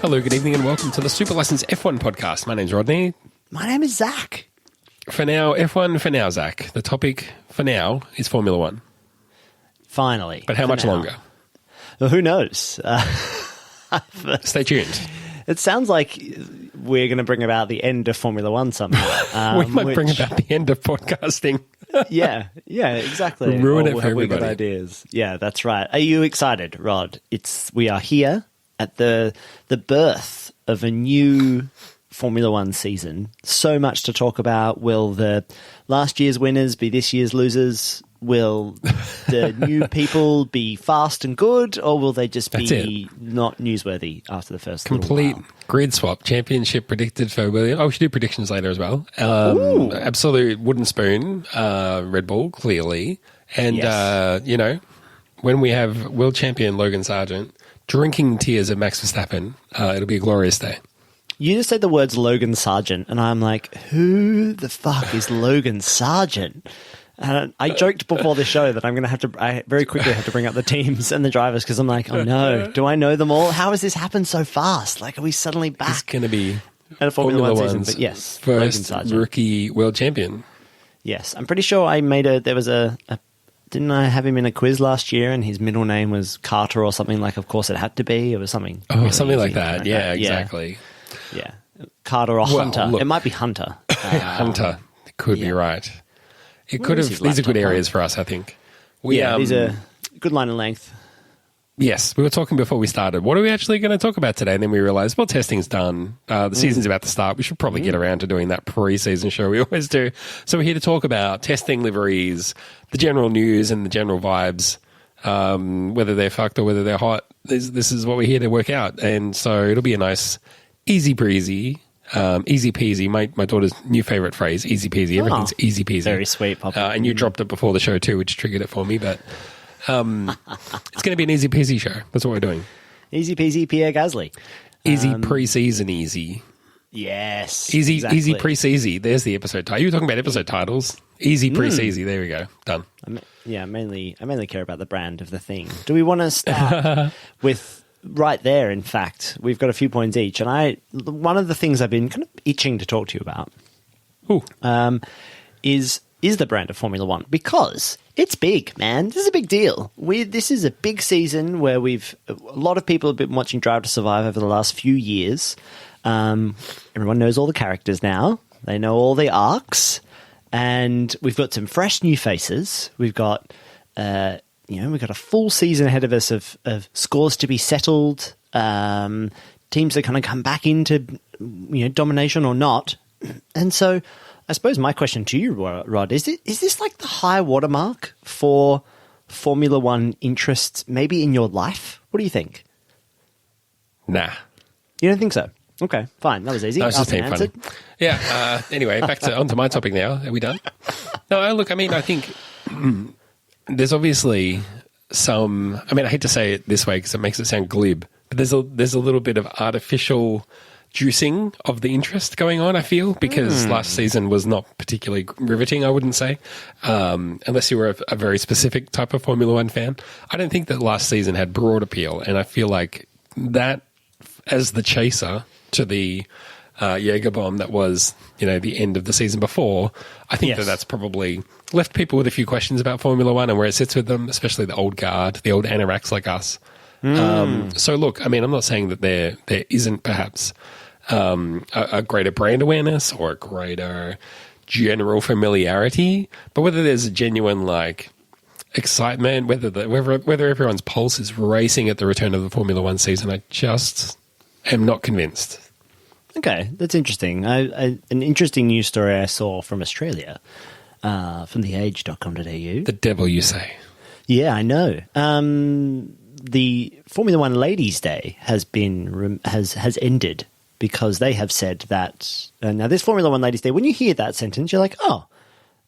Hello, good evening, and welcome to the Super License F1 podcast. My name's Rodney. My name is Zach. For now, F1 for now, Zach. The topic for now is Formula One. Finally. But how much longer? Well, who knows? Stay tuned. It sounds like we're going to bring about the end of Formula One somehow. We might bring about the end of podcasting. yeah, exactly. We'll ruin it Or for have we everybody. got ideas? Yeah, that's right. Are you excited, Rod? We are here at the birth of a new Formula One season. So much to talk about. Will the last year's winners be this year's losers? Will the new people be fast and good, or will they just be not newsworthy after the first Complete little while? grid swap. Championship predicted for Williams. Oh, we should do predictions later as well. Absolute wooden spoon, Red Bull, clearly. And, Yes. when we have world champion Logan Sargent drinking tears of Max Verstappen, it'll be a glorious day. You just said the words Logan Sargent, and I'm like, who the fuck is Logan Sargent? And I joked before the show that I very quickly have to bring up the teams and the drivers because I'm like, oh no, do I know them all? How has this happened so fast? Like, are we suddenly back? It's going to be at a Formula One season, One's but yes, Logan first Sargent. rookie world champion. Yes, I'm pretty sure didn't I have him in a quiz last year and his middle name was Carter or something like, of course it had to be. It was something. Oh, really something like easy, that. like Yeah, that. exactly. Yeah. Carter or Well, Hunter. look. It might be Hunter. Hunter could be right. It Where could is have. his These are good laptop areas for us, I think. These are good line and length. Yes, we were talking before we started. What are we actually going to talk about today? And then we realized, well, testing's done. The season's about to start. We should probably get around to doing that pre-season show we always do. So we're here to talk about testing, liveries, the general news and the general vibes, whether they're fucked or whether they're hot. This is what we're here to work out. And so it'll be a nice, easy breezy, easy peasy. My daughter's new favorite phrase, easy peasy. Everything's easy peasy. Very sweet, Papa. And you dropped it before the show too, which triggered it for me. But it's going to be an easy peasy show. That's what we're doing. Easy peasy, Pierre Gasly. Easy pre-season easy. Yes. Easy exactly. easy pre-seasy. There's the episode title. You were talking about episode titles. Easy pre-seasy. There we go. Done. I mainly care about the brand of the thing. Do we want to start with right there? In fact, we've got a few points each, and one of the things I've been kind of itching to talk to you about is the brand of Formula One, because it's big, man. This is a big deal. This is a big season where a lot of people have been watching Drive to Survive over the last few years. Everyone knows all the characters now. They know all the arcs, and we've got some fresh new faces. We've got we've got a full season ahead of us of scores to be settled. Teams that kind of come back into domination or not. And so I suppose my question to you, Rod, is this like the high watermark for Formula One interests maybe in your life? What do you think? Nah. You don't think so? Okay, fine. That was easy. No, it's just Asked and being funny. answered. Yeah. Anyway, onto my topic now. Are we done? No, look, I think there's obviously some... I hate to say it this way because it makes it sound glib, but there's a little bit of artificial juicing of the interest going on, I feel, because last season was not particularly riveting, I wouldn't say, unless you were a very specific type of Formula One fan. I don't think that last season had broad appeal, and I feel like that, as the chaser to the Jaeger bomb that was, the end of the season before, I think that's probably left people with a few questions about Formula One and where it sits with them, especially the old guard, the old anoraks like us. So look, I'm not saying that there isn't perhaps a greater brand awareness or a greater general familiarity, but whether there's a genuine excitement, whether everyone's pulse is racing at the return of the Formula One season, I just am not convinced. Okay, that's interesting. An interesting news story I saw from Australia, from theage.com.au. The devil, you say? Yeah, I know. The Formula One Ladies' Day has ended because they have said that now this Formula One Ladies' Day. When you hear that sentence, you're like, oh,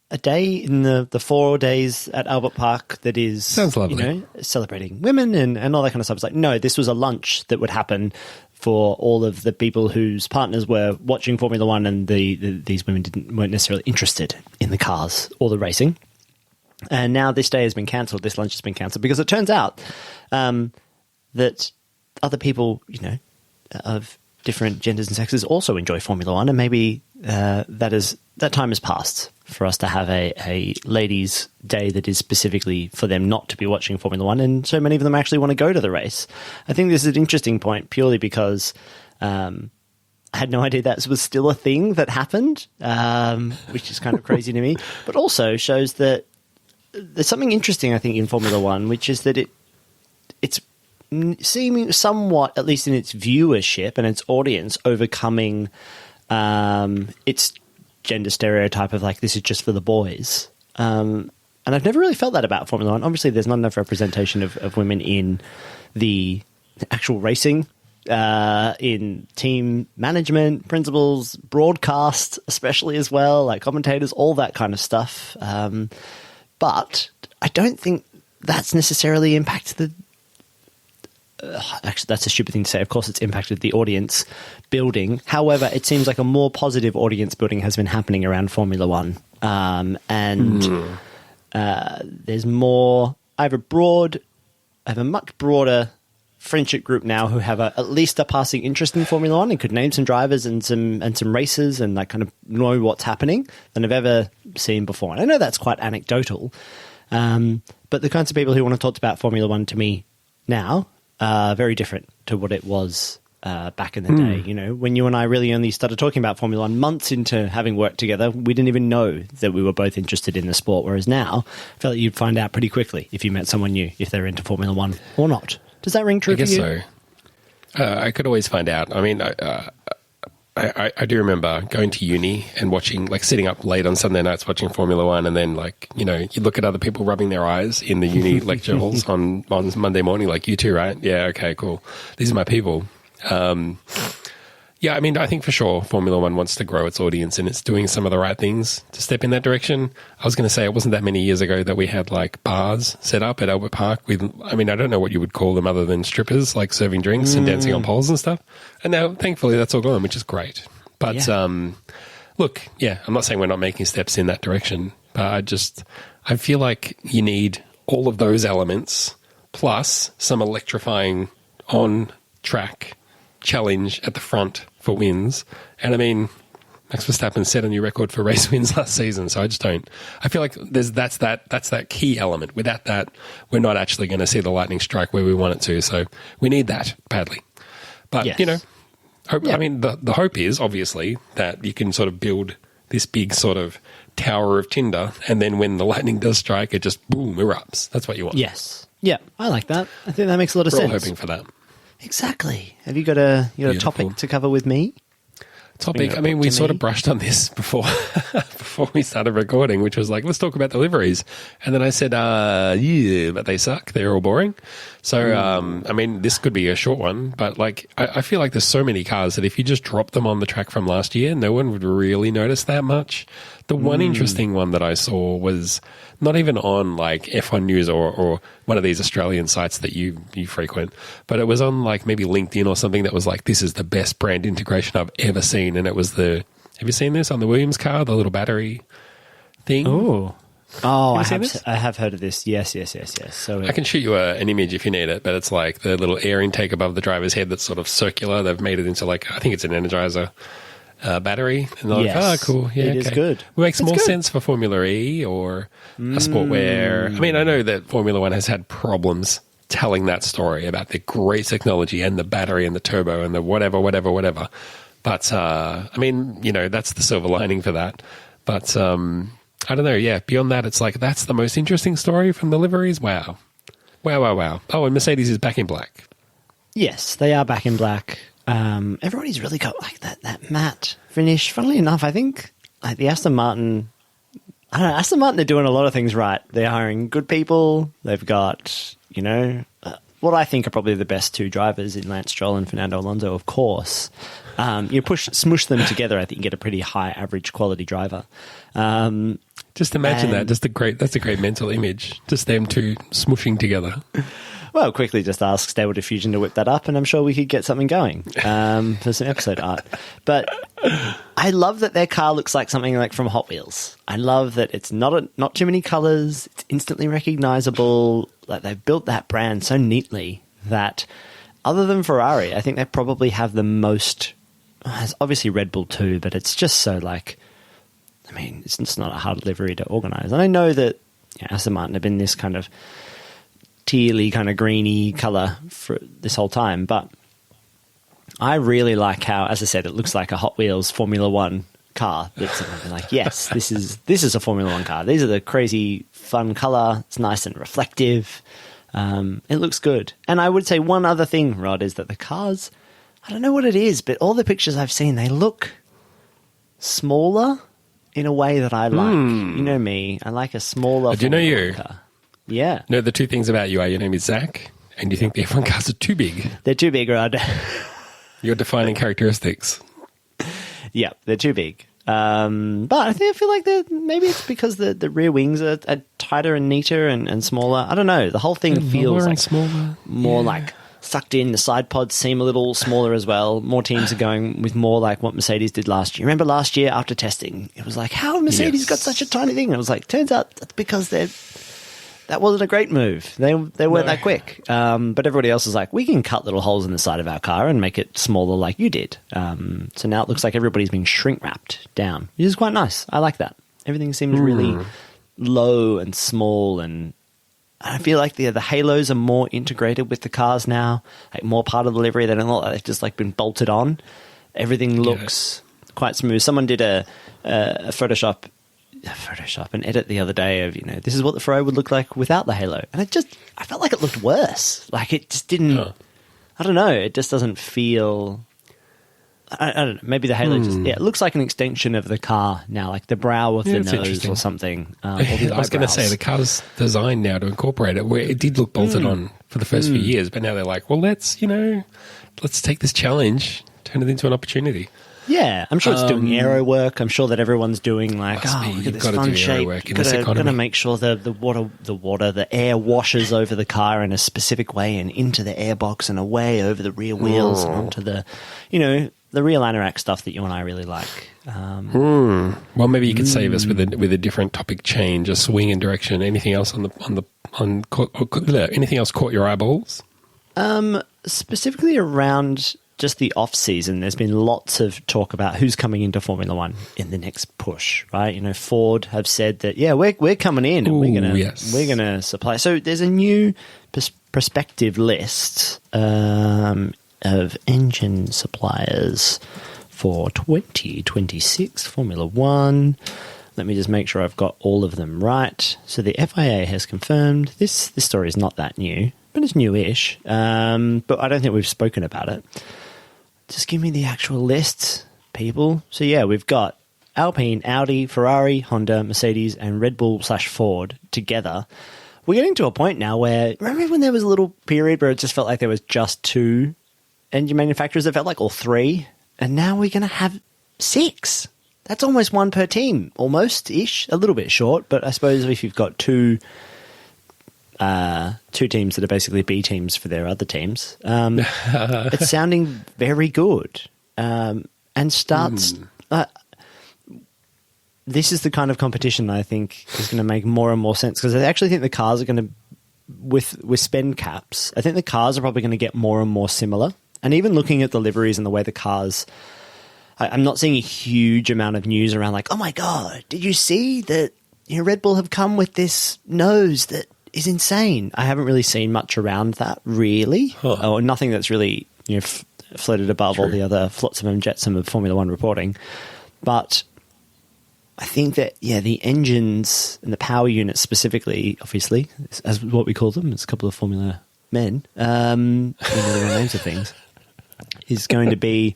a day in the 4 days at Albert Park that is sounds lovely, celebrating women and all that kind of stuff. It's like, no, this was a lunch that would happen for all of the people whose partners were watching Formula One, and these women weren't necessarily interested in the cars or the racing. And now this day has been cancelled. This lunch has been cancelled because it turns out that other people, of different genders and sexes also enjoy Formula One, and maybe that time has passed for us to have a ladies' day that is specifically for them not to be watching Formula One, and so many of them actually want to go to the race. I think this is an interesting point purely because I had no idea that was still a thing that happened, which is kind of crazy to me, but also shows that there's something interesting, I think, in Formula One, which is that it's seeming somewhat, at least in its viewership and its audience, overcoming its gender stereotype of like, this is just for the boys. And I've never really felt that about Formula One. Obviously, there's not enough representation of women in the actual racing, in team management, principals, broadcast, especially as well, like commentators, all that kind of stuff. But I don't think that's necessarily impacted the... actually, that's a stupid thing to say. Of course, it's impacted the audience building. However, it seems like a more positive audience building has been happening around Formula One. There's more... I have a much broader friendship group now who have at least a passing interest in Formula One and could name some drivers and some races and like kind of know what's happening than I've ever seen before. And I know that's quite anecdotal, but the kinds of people who want to talk about Formula One to me now are very different to what it was back in the day. You know, when you and I really only started talking about Formula One months into having worked together, we didn't even know that we were both interested in the sport. Whereas now, I felt like you'd find out pretty quickly if you met someone new, if they're into Formula One or not. Does that ring true for you? I guess so. I could always find out. I mean, I do remember going to uni and watching, like sitting up late on Sunday nights watching Formula One, and then like, you know, you look at other people rubbing their eyes in the uni lecture halls on Monday morning, like, you too, right? Yeah, okay, cool. These are my people. Yeah, I mean, I think for sure Formula One wants to grow its audience and it's doing some of the right things to step in that direction. I was going to say it wasn't that many years ago that we had like bars set up at Albert Park with, I mean, I don't know what you would call them other than strippers, like serving drinks and dancing on poles and stuff. And now, thankfully, that's all gone, which is great. But look, yeah, I'm not saying we're not making steps in that direction, but I feel like you need all of those elements plus some electrifying on-track challenge at the front for wins. And I mean, Max Verstappen set a new record for race wins last season, so I feel like that's that key element. Without that, we're not actually going to see the lightning strike where we want it to, so we need that badly. But, yes, you know, I mean, the hope is obviously that you can sort of build this big sort of tower of tinder, and then when the lightning does strike, it just boom, erupts. That's what you want. Yes. Yeah, I like that. I think that makes a lot of sense. We're all hoping for that. Exactly. Have you got a topic to cover with me? Topic. I mean, we sort of brushed on this before we started recording, which was like, let's talk about the liveries. And then I said, yeah, but they suck. They're all boring. So, I mean, this could be a short one, but like, I feel like there's so many cars that if you just drop them on the track from last year, no one would really notice that much. The one interesting one that I saw was not even on like F1 News or one of these Australian sites that you frequent, but it was on like maybe LinkedIn or something that was like, this is the best brand integration I've ever seen. And it was have you seen this on the Williams car, the little battery thing? Oh, I have heard of this. Yes. So I can shoot you an image if you need it, but it's like the little air intake above the driver's head that's sort of circular. They've made it into like, I think it's an Energizer battery, and they're like, oh, cool, yeah, it is good. It makes more sense for Formula E or a sport where, I mean, I know that Formula One has had problems telling that story about the great technology and the battery and the turbo and the whatever. But, I mean, you know, that's the silver lining for that. But, I don't know, yeah, beyond that, it's like, that's the most interesting story from the liveries. Wow. Oh, and Mercedes is back in black. Yes, they are back in black. Everybody's really got like that matte finish. Funnily enough, I think like the Aston Martin, I don't know, Aston Martin are doing a lot of things right. They're hiring good people. They've got, you know, what I think are probably the best two drivers in Lance Stroll and Fernando Alonso, of course. You smush them together, I think you get a pretty high average quality driver. Just imagine that. That's a great mental image. Just them two smushing together. Well, quickly just ask Stable Diffusion to whip that up, and I'm sure we could get something going for some episode art. But I love that their car looks like something like from Hot Wheels. I love that it's not too many colors. It's instantly recognizable. Like they've built that brand so neatly that other than Ferrari, I think they probably have the most. It's obviously Red Bull too, but it's just so like. I mean, it's just not a hard livery to organise. And I know that Aston Martin have been this kind of tealy, kind of greeny colour for this whole time, but I really like how, as I said, it looks like a Hot Wheels Formula One car. That's like, yes, this is a Formula One car. These are the crazy fun colour. It's nice and reflective. It looks good. And I would say one other thing, Rod, is that the cars, I don't know what it is, but all the pictures I've seen, they look smaller in a way that I like. You know me. I like a smaller. I do know you. Car. Yeah. No, the two things about you are your name is Zach, and you think the F1 cars are too big. They're too big, Rod. Your defining characteristics. Yeah, they're too big. But I feel like maybe it's because the rear wings are tighter and neater and smaller. I don't know. The whole thing feels like smaller. More like sucked in. The side pods seem a little smaller as well. More teams are going with more like what Mercedes did last year. Remember last year after testing, it was like, how have Mercedes got such a tiny thing? And it was like, turns out that's because that wasn't a great move. They weren't that quick. But everybody else is like, we can cut little holes in the side of our car and make it smaller like you did. So now it looks like everybody's being shrink wrapped down, which is quite nice. I like that. Everything seems really low and small, and I feel like the halos are more integrated with the cars now, like more part of the livery. They don't look like they've just like been bolted on. Everything looks quite smooth. Someone did a Photoshop and edit the other day of, this is what the Ferrari would look like without the halo. And I felt like it looked worse. Like it just didn't, I don't know. It just doesn't feel, I don't know. Maybe the halo it looks like an extension of the car now, like the brow of the nose or something. I was going to say the car's designed now to incorporate it, where it did look bolted on for the first few years, but now they're like, well, let's take this challenge, turn it into an opportunity. Yeah, I'm sure it's doing aero work. I'm sure that everyone's doing like, look at this fun shape. You've got to make sure the air washes over the car in a specific way and into the airbox and away over the rear wheels and onto the, the real anorak stuff that you and I really like. Well, maybe you could save us with a different topic change, a swing in direction. Anything else anything else caught your eyeballs? Specifically around just the off season, there's been lots of talk about who's coming into Formula One in the next push, right? Ford have said that, we're coming in and we're gonna supply. So there's a new prospective list of engine suppliers for 2026 Formula One. Let me just make sure I've got all of them right. So the FIA has confirmed this story is not that new, but it's newish. But I don't think we've spoken about it. Just give me the actual list, people. So we've got Alpine, Audi, Ferrari, Honda, Mercedes, and Red Bull/Ford together. We're getting to a point now where, remember when there was a little period where it just felt like there was just two engine manufacturers? It felt like all three. And now we're going to have 6. That's almost one per team, almost-ish. A little bit short, but I suppose if you've got two teams that are basically B teams for their other teams, it's sounding very good. And starts... this is the kind of competition I think is going to make more and more sense, because I actually think the cars are going to, with spend caps, I think the cars are probably going to get more and more similar. And even looking at the liveries and the way the cars... I'm not seeing a huge amount of news around like, oh my God, did you see that Red Bull have come with this nose that is insane? I haven't really seen much around that, really. Or nothing that's really floated above all the other flotsam and jetsam of Formula One reporting. But I think that, the engines and the power units specifically, obviously, as what we call them, it's a couple of Formula men, we know the names of things, is going to be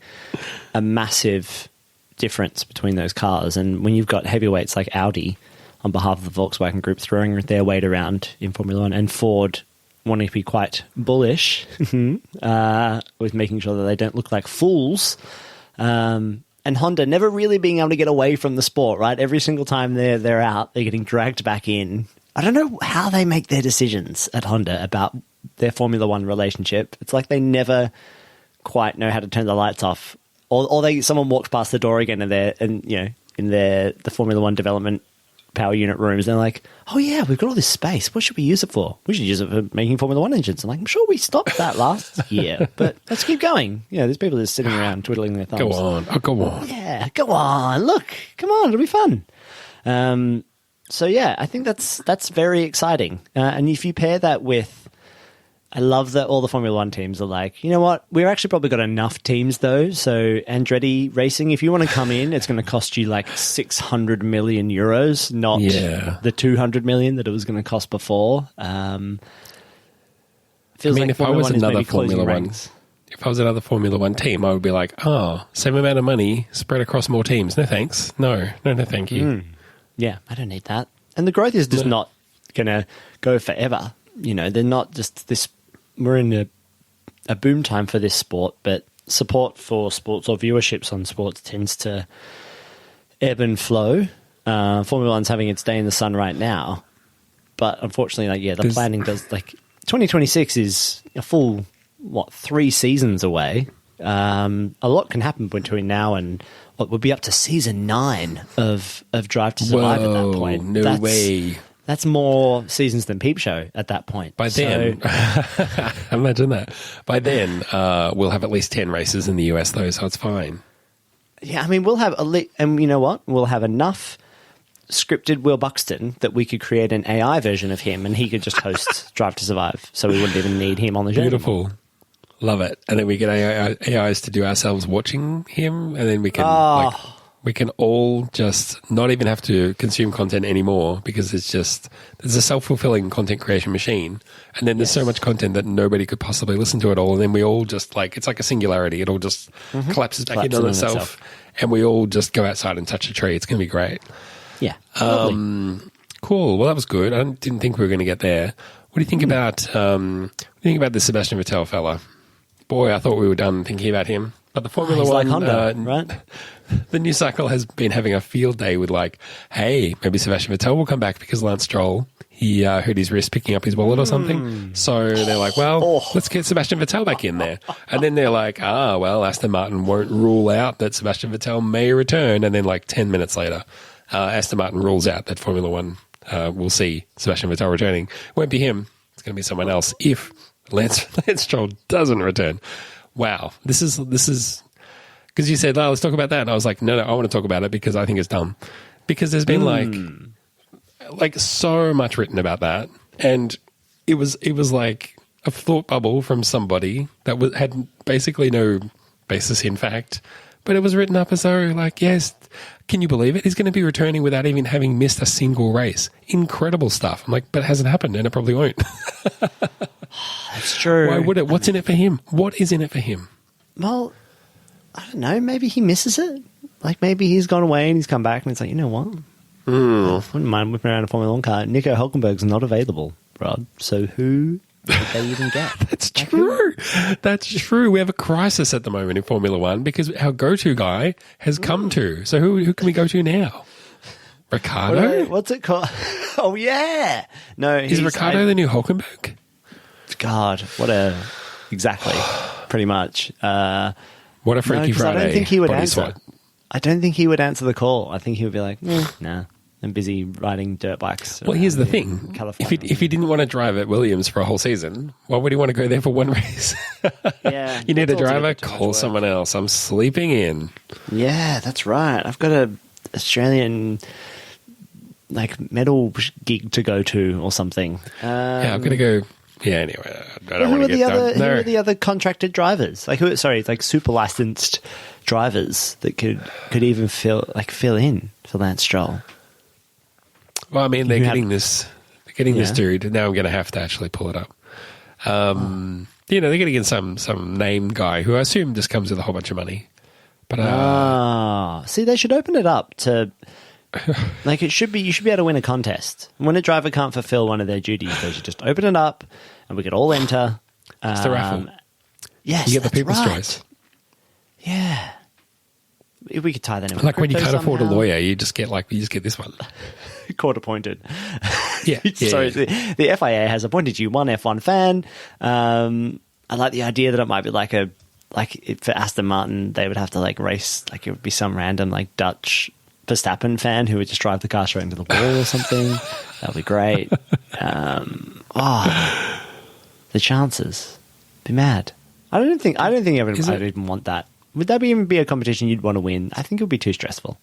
a massive difference between those cars. And when you've got heavyweights like Audi on behalf of the Volkswagen Group throwing their weight around in Formula One, and Ford wanting to be quite bullish with making sure that they don't look like fools, and Honda never really being able to get away from the sport, right? Every single time they're out, they're getting dragged back in. I don't know how they make their decisions at Honda about their Formula One relationship. It's like they never quite know how to turn the lights off, or someone walks past the door again and in the Formula One development power unit rooms. They're like, oh yeah, we've got all this space. What should we use it for? We should use it for making Formula One engines. I'm like, I'm sure we stopped that last year, but let's keep going. Yeah, there's people just sitting around twiddling their thumbs. Go on. Oh, go on. Yeah, go on. Look, come on, it'll be fun. So yeah, I think that's very exciting. And if you pair that with, I love that all the Formula One teams are like, you know what? We've actually probably got enough teams though. So Andretti Racing, if you want to come in, it's going to cost you like 600 million euros, not the 200 million that it was going to cost before. Feels like if I was another Formula One team, I would be like, oh, same amount of money spread across more teams. No thanks. No, thank you. Yeah, I don't need that. And the growth is just not going to go forever. You know, they're not just this. We're in a boom time for this sport, but support for sports or viewerships on sports tends to ebb and flow. Formula One's having its day in the sun right now, but unfortunately, the planning does 2026 is a full 3 seasons away. A lot can happen between now and what would be up to season 9 of Drive to Survive at that point. No way. That's more seasons than Peep Show at that point. By then, imagine that. By then, we'll have at least 10 races in the US, though, so it's fine. Yeah, I mean, we'll have and you know what? We'll have enough scripted Will Buxton that we could create an AI version of him, and he could just host Drive to Survive, so we wouldn't even need him on the show. Beautiful. Love it. And then we get AIs to do ourselves watching him, and then we can we can all just not even have to consume content anymore because there's a self-fulfilling content creation machine. And then there's so much content that nobody could possibly listen to at all. And then we all just it's like a singularity. It all just collapses back into itself. And we all just go outside and touch a tree. It's going to be great. Yeah. Cool. Well, that was good. I didn't think we were going to get there. What do you think about, this Sebastian Vettel fella? Boy, I thought we were done thinking about him. But the Formula One, like Honda, right? The new cycle has been having a field day with hey, maybe Sebastian Vettel will come back because Lance Stroll, he hurt his wrist picking up his wallet or something. So they're like, let's get Sebastian Vettel back in there. And then they're like, Aston Martin won't rule out that Sebastian Vettel may return. And then 10 minutes later, Aston Martin rules out that Formula One will see Sebastian Vettel returning. It won't be him. It's going to be someone else if Lance Stroll doesn't return. Wow. This is because you said, let's talk about that. And I was like, no, I want to talk about it because I think it's dumb. Because there's been so much written about that. And it was like a thought bubble from somebody that had basically no basis in fact. But it was written up as though yes, can you believe it? He's going to be returning without even having missed a single race. Incredible stuff. I'm like, but it hasn't happened and it probably won't. That's true. Why would it? What's in it for him? What is in it for him? Well, I don't know. Maybe he misses it. Maybe he's gone away and he's come back and it's like, you know what? I wouldn't mind whipping around a Formula One car. Nico Hülkenberg's not available, Rod. So who did they even get? That's true. That's true. We have a crisis at the moment in Formula One because our go-to guy has come to. So who can we go to now? Ricardo? What's it called? Oh, yeah. No, is Ricardo the new Hülkenberg? God, exactly, pretty much. What a Freaky Friday. I don't think he would answer. Swat. I don't think he would answer the call. I think he would be like, nah, I'm busy riding dirt bikes. Well, here's the thing. If he didn't want to drive at Williams for a whole season, why would he want to go there for one race? Yeah. You need a driver? Call someone else. I'm sleeping in. Yeah, that's right. I've got a Australian metal gig to go to or something. I'm going to go... Yeah, anyway, I don't want to get done. Who are the other contracted drivers? Super licensed drivers that could even fill in for Lance Stroll. Well, I mean, they're getting this dude. Now I'm going to have to actually pull it up. They're going to get some name guy who I assume just comes with a whole bunch of money. But see, they should open it up to. You should be able to win a contest. When a driver can't fulfill one of their duties, they should just open it up and we could all enter. It's the raffle. Yes, you get the people's choice. Yeah. If we could tie that in. Like when you can't afford a lawyer, you just get this one. Court appointed. Yeah. Sorry, the FIA has appointed you one F1 fan. I like the idea that it might be for Aston Martin, they would have to race, it would be some random Dutch Verstappen fan who would just drive the car straight into the wall or something. That'd be great. The chances. Be mad. I don't think I'd even want that. Would that even be a competition you'd want to win? I think it would be too stressful.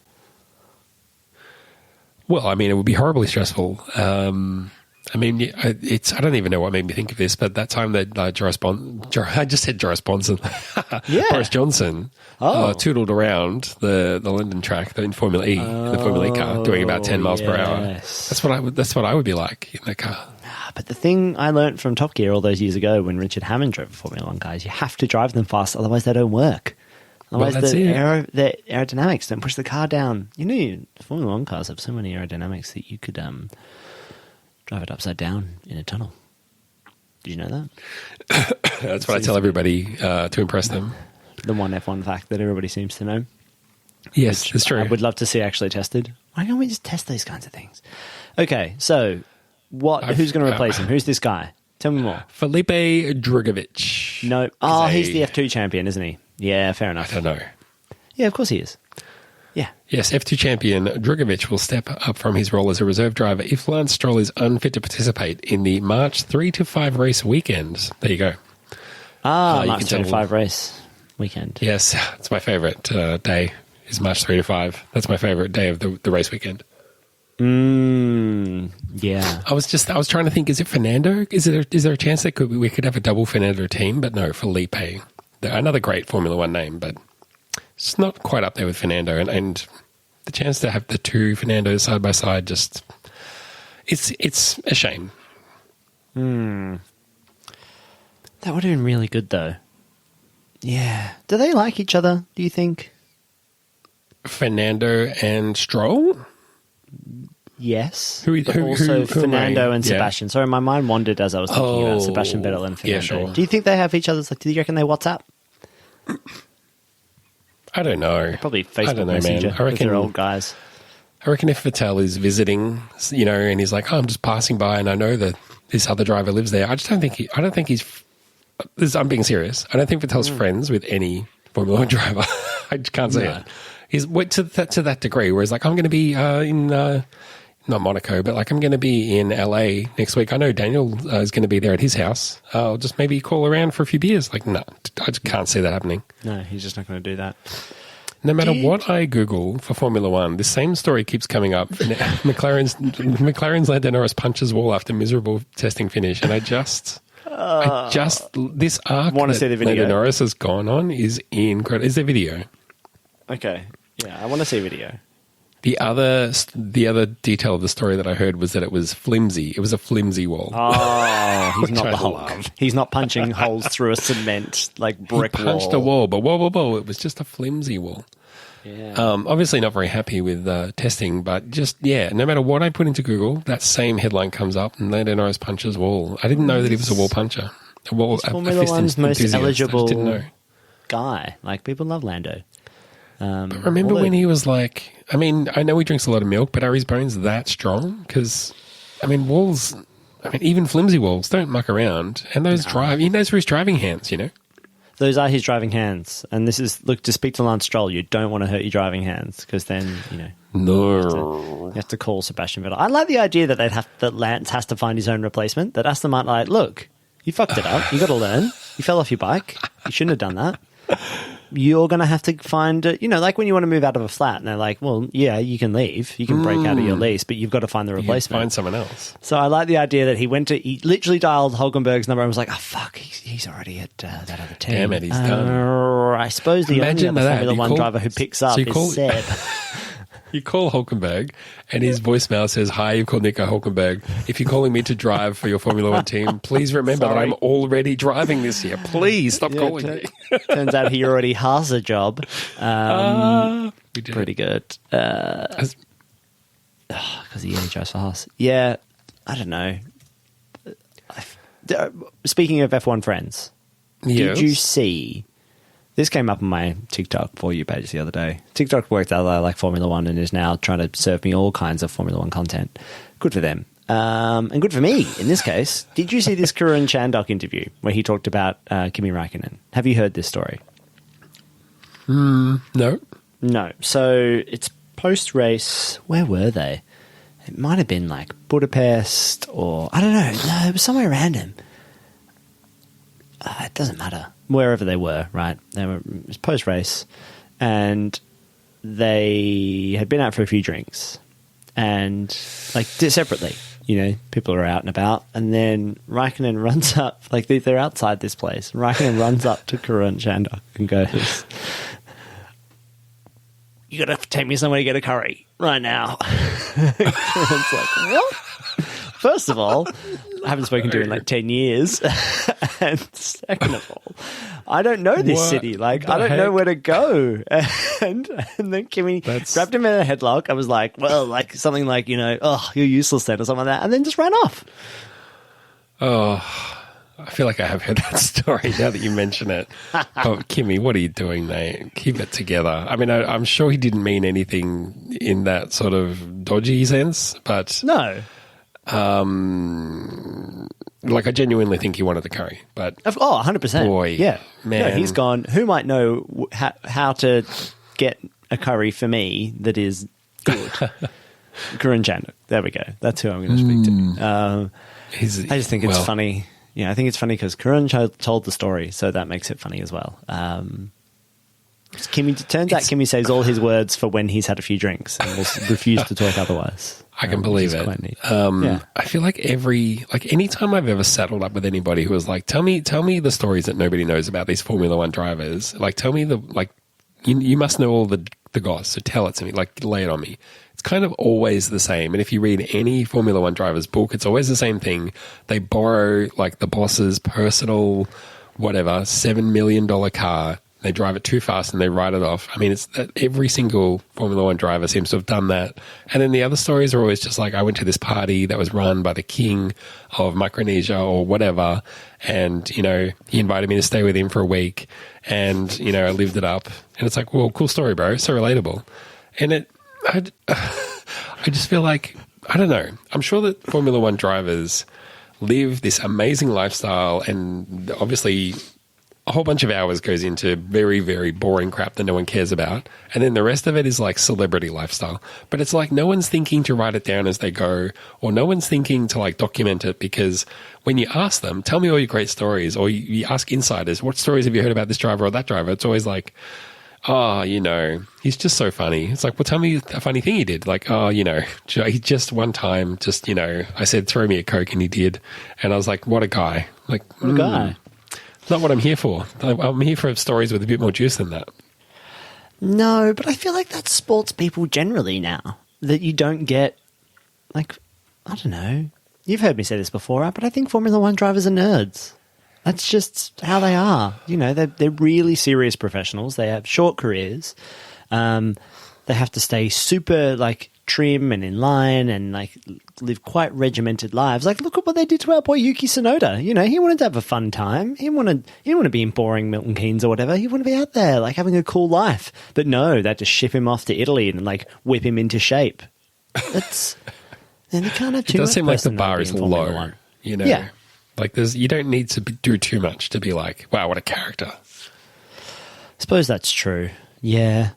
Well, I mean, it would be horribly stressful. I mean, I don't even know what made me think of this, but that time that I just said Boris Johnson tootled around the London track in Formula E, the Formula E car, doing about 10 miles per hour. That's what I would be like in that car. But the thing I learned from Top Gear all those years ago when Richard Hammond drove a Formula 1 car is you have to drive them fast, otherwise they don't work. Otherwise, the aerodynamics don't push the car down. You know, Formula 1 cars have so many aerodynamics that you could drive it upside down in a tunnel. Did you know that? That's what I tell everybody to impress them. The one F1 fact that everybody seems to know. Yes, it's true. I would love to see actually tested. Why don't we just test these kinds of things? Okay, so who's going to replace him? Who's this guy? Tell me more. Felipe Drugovich. No. He's the F2 champion, isn't he? Yeah, fair enough. I don't know. Yeah, of course he is. Yeah. Yes, F2 champion Drugovich will step up from his role as a reserve driver if Lance Stroll is unfit to participate in the March 3 to 5 race weekend. There you go. March 3 to 5 race weekend. Yes, it's my favourite day is March 3 to 5. That's my favourite day of the race weekend. Yeah. I was trying to think, is it Fernando? Is there a chance that we could have a double Fernando team? But no, Felipe. Another great Formula One name, but it's not quite up there with Fernando. And the chance to have the two Fernandos side by side, just it's a shame. That would have been really good, though. Yeah. Do they like each other, do you think? Fernando and Stroll? Yes. Also Fernando and Sebastian. Yeah. Sorry, my mind wandered as I was thinking about Sebastian Vettel and Fernando. Yeah, sure. Do you think they have each other's... do you reckon they WhatsApp? I don't know. Probably Facebook Messenger. Man. I reckon they're old guys. I reckon if Vettel is visiting, and he's like, I'm just passing by and I know that this other driver lives there. I don't think he's... I'm being serious. I don't think Vettel's friends with any Formula 1 driver. I just can't say it. He's to that degree where he's like, I'm going to be in... not Monaco, but like I'm going to be in LA next week. I know Daniel is going to be there at his house. I'll just maybe call around for a few beers. Like, no, I just can't see that happening. No, he's just not going to do that. No matter what I Google for Formula One, the same story keeps coming up. McLaren's Lando Norris punches wall after miserable testing finish. And this arc want to see the video. Lando Norris has gone on is incredible. Is there video? Okay. Yeah, I want to see video. The other detail of the story that I heard was that it was flimsy. It was a flimsy wall. Oh, he's not the Hulk. He's not punching holes through a cement brick wall. He punched a wall, but whoa, it was just a flimsy wall. Yeah. Obviously not very happy with testing, but no matter what I put into Google, that same headline comes up and Lando Norris punches wall. I didn't know that he was a wall puncher. Formula One's most eligible guy. People love Lando. But remember when he was like, I mean, I know he drinks a lot of milk, but are his bones that strong? Because, walls, even flimsy walls don't muck around. And those he knows for his driving hands, Those are his driving hands. And this is, look, to speak to Lance Stroll, you don't want to hurt your driving hands because then, No. you have to call Sebastian Vettel. I like the idea that Lance has to find his own replacement, that Aston Martin look, you fucked it up. You got to learn. You fell off your bike. You shouldn't have done that. You're going to have to find, like when you want to move out of a flat and they're like, well, yeah, you can leave. You can break out of your lease, but you've got to find the replacement. Find someone else. So I like the idea that he literally dialed Hulkenberg's number and was like, oh, fuck, he's already at that other team. Damn it, he's done. I suppose the only other Formula One driver who picks up is Seb. You call Hulkenberg, and his voicemail says, "Hi, you've called Nico Hulkenberg. If you're calling me to drive for your Formula One team, please remember that I'm already driving this year. Please stop calling me." Turns out he already has a job. Pretty good. Because he drives for Haas. Yeah, I don't know. Speaking of F1 friends, did you see... This came up on my TikTok For You page the other day. TikTok worked out that I like Formula One and is now trying to serve me all kinds of Formula One content. Good for them. And good for me, in this case. Did you see this Karun Chandok interview where he talked about Kimi Räikkönen? Have you heard this story? No. No. So it's post-race, where were they? It might have been like Budapest or, I don't know. No, it was somewhere random. It doesn't matter. Wherever they were, right? It was post-race, and they had been out for a few drinks, and like separately, people are out and about, and then Raikkonen runs up, like they're outside this place. Raikkonen runs up to Karun Chandhok and goes, "You got to take me somewhere to get a curry right now." Karun's like, "What?" First of all, I haven't spoken to him in like 10 years. And second of all, I don't know this city. Like, I don't know where to go. And then Kimmy grabbed him in a headlock. I was like, well, like something like, "Oh, you're useless then," or something like that. And then just ran off. Oh, I feel like I have heard that story now that you mention it. Oh, Kimmy, what are you doing, mate? Keep it together. I mean, I'm sure he didn't mean anything in that sort of dodgy sense, but... No. Like, I genuinely think he wanted the curry, but 100%. Boy, yeah, man, no, he's gone. Who might know how to get a curry for me that is good? Karun Chandhok. There we go. That's who I'm going to speak to. I just think it's funny. Yeah, I think it's funny because Karun told the story, so that makes it funny as well. Kimmy saves all his words for when he's had a few drinks and will refuse to talk otherwise. I can believe it. I feel like anytime I've ever saddled up with anybody who was like, tell me the stories that nobody knows about these Formula One drivers. Like, tell me you must know all the goss, so tell it to me. Like, lay it on me. It's kind of always the same. And if you read any Formula One driver's book, it's always the same thing. They borrow like the boss's personal, whatever, $7 million car. They drive it too fast and they ride it off. I mean, it's that every single Formula One driver seems to have done that. And then the other stories are always just like, I went to this party that was run by the king of Micronesia or whatever. And, he invited me to stay with him for a week. And, I lived it up. And it's like, well, cool story, bro. So relatable. And I just feel like, I don't know. I'm sure that Formula One drivers live this amazing lifestyle, and obviously a whole bunch of hours goes into very, very boring crap that no one cares about. And then the rest of it is like celebrity lifestyle. But it's like no one's thinking to write it down as they go, or no one's thinking to like document it, because when you ask them, tell me all your great stories, or you ask insiders, what stories have you heard about this driver or that driver? It's always like, oh, he's just so funny. It's like, well, tell me a funny thing he did. Like, oh, he just one time, I said, throw me a Coke, and he did. And I was like, what a guy. Like, what a guy. Not what I'm here for. I'm here for stories with a bit more juice than that. No, but I feel like that's sports people generally now. That you don't get, like, I don't know. You've heard me say this before, but I think Formula One drivers are nerds. That's just how they are. They're really serious professionals. They have short careers. They have to stay super, like, trim and in line and, like, live quite regimented lives. Like, look at what they did to our boy Yuki Tsunoda. He wanted to have a fun time. He didn't want to be in boring Milton Keynes or whatever. He wanted to be out there, like, having a cool life. But no, they had to ship him off to Italy and, like, whip him into shape. That's... And you can't have too much. It does seem like the bar is low, Yeah. Like, you don't need to do too much to be like, wow, what a character. I suppose that's true. Yeah.